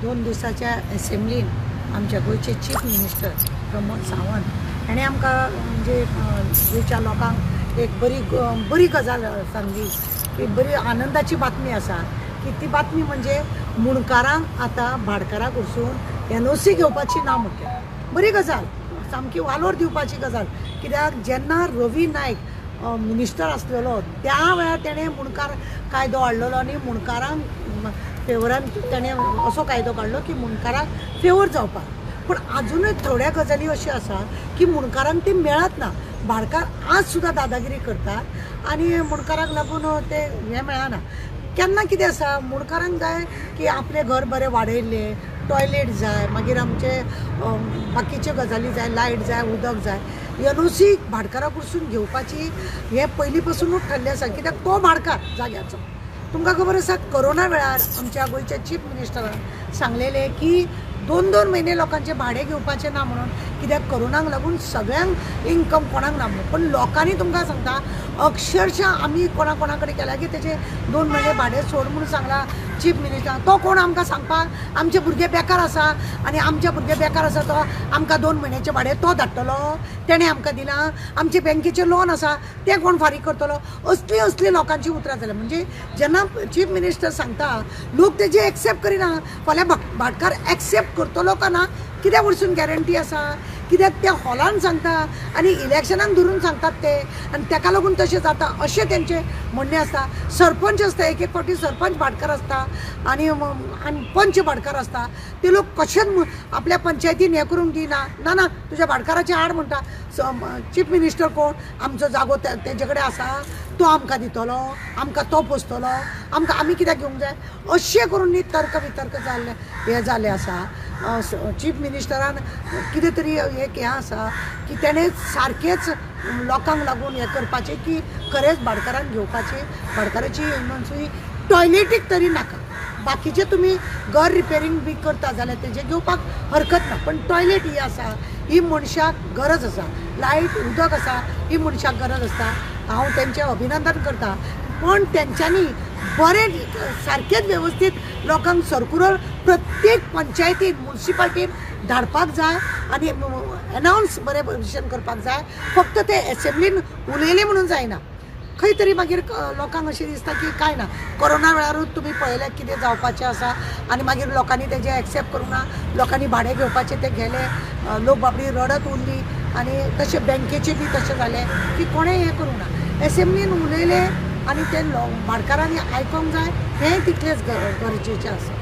2 दिवसाच्या असेंब्लीन आमच्या गोयचे chief minister Pramod Sawant हाणें आमकां म्हणजे गोयच्या लोकांक एक बरी गजाल सांगली की बरी आनंदाची बातमी आसा की ती बातमी म्हणजे मुणकारांक आतां भाटकाराक वचून NOC घेवपाची ना म्हणटा बरी गजाल सामकी वालोर दिवपाची गजाल कित्याक जेन्ना रवी नायक मिनिस्टर आसलेलो त्या वेळार तेणें मुणकार कायदो हाडलेलो आनी मुणकारांक फेवरान तेणें असो कायदो काडलो की मुणकारांक फेवर जावपाक पूण आजुनूय थोड्या गजाली अश्यो आसा की मुणकारांक ती मेळत ना भाटकार आज सुद्दां दादागिरी करतात आनी मुणकाराक लागून ते हें मेळना केन्ना कितें आसा मुणकारांक जाय की आपलें घर बरें वाडयल्लें टॉयलेट जाय मागीर आमचे बाकीच्यो गजाली जाय लायट जाय उदक जाय NOC भाटकाराक वचून घेवपाची हें पयलीं पासूनूच ठरलें आसा कित्याक तो भाटकार जाग्याचो तुमकां खबर आसा कोरोना वेळार आमच्या गोंयच्या चीफ मिनिस्टरान सांगलेलें की 2-2 म्हयने लोकांचे भाडें घेवपाचें ना म्हणून कित्याक कोरोनाक लागून सगळ्यांक इन्कम कोणाक ना म्हणून पण लोकांनी तुमकां सांगता अक्षरशः आमी कोणा कडेन केल्या की तेजे 2 म्हयने भाडें सोड म्हणून सांगला चीफ मिनिस्टर तो कोण आमकां सांगपाक आमचे भुरगे बेकार आसा आनी आमचे भुरगे बेकार आसा तो आमकां 2 म्हयन्याचें भाडें तो धाडटलो तेणें आमकां दिलां आमचे बँकेचें लोन आसा तें कोण फारीक करतलो असली लोकांची उतरां जाल्या म्हणजे जेन्ना चीफ मिनिस्टर सांगता लोक तेजे एक्सेप्ट करिना फाल्यां भाटकार एक्सेप्ट करतलो का ना कित्याक वचून गॅरंटी आसा कित्याक त्या हॉलान सांगता आनी इलेक्शनाक धरून सांगतात ते आनी ताका लागून तशें जाता अशें तेंचें म्हणणें आसता सरपंच आसता एक फावटी सरपंच भाटकार आसता आनी पंच भाटकार आसता ते लोक कशेंच आपल्या पंचायतीन हें करूंक दिना ना ना तुज्या भाटकाराचें हाड म्हणटा चीफ मिनिस्टर कोण आमचो जागो तेजे कडेन आसा तो आमकां दितलो आमकां तो पोसतलो आमकां आमी कित्याक घेवंक जाय अशें करून न्ही तर्क वितर्क जाल्ले हें जाल्लें आसा चीफ मिनिस्टरान कितें तरी एक हें आसा की तेणें सारकेंच लोकांक लागून हें करपाचें की खरेंच भाटकारांक घेवपाची भाटकाराची NOC टॉयलेटीक तरी नाका बाकीचे तुमी घर रिपेरींग बी करता जाल्यार तेजे घेवपाक हरकत ना पण टॉयलेट ही आसा ही मनशाक गरज आसा लायट उदक आसा ही मनशाक गरज आसता हांव तेंचें अभिनंदन करता पण तेंच्यांनी बरें सारकेंच वेवस्थीत लोकांक सर्कुलर प्रत्येक पंचायतीन म्युनिसिपालिटीन धाडपाक जाय आनी अनाउन्स बरे भशेन करपाक जाय फक्त ते असेंब्लीन उलयलें म्हणून जायना खंय तरी मागीर लोकांक अशें दिसता की कांय ना कोरोना वेळारूच तुमी पळयलें कितें जावपाचें आसा आनी मागीर लोकांनी तेजें एक्सेप्ट करूंक ना लोकांनी भाडें घेवपाचें तें गेलें लोक बाबडी रडत उरलीं आनी तशें बँकेचें बी तशें जालें की कोणेंय हें करूंक ना असेंब्लीन उलयलें आनी ते भाटकारांनी आयकोंक जाय हें तितलेंच गरजेचें आसा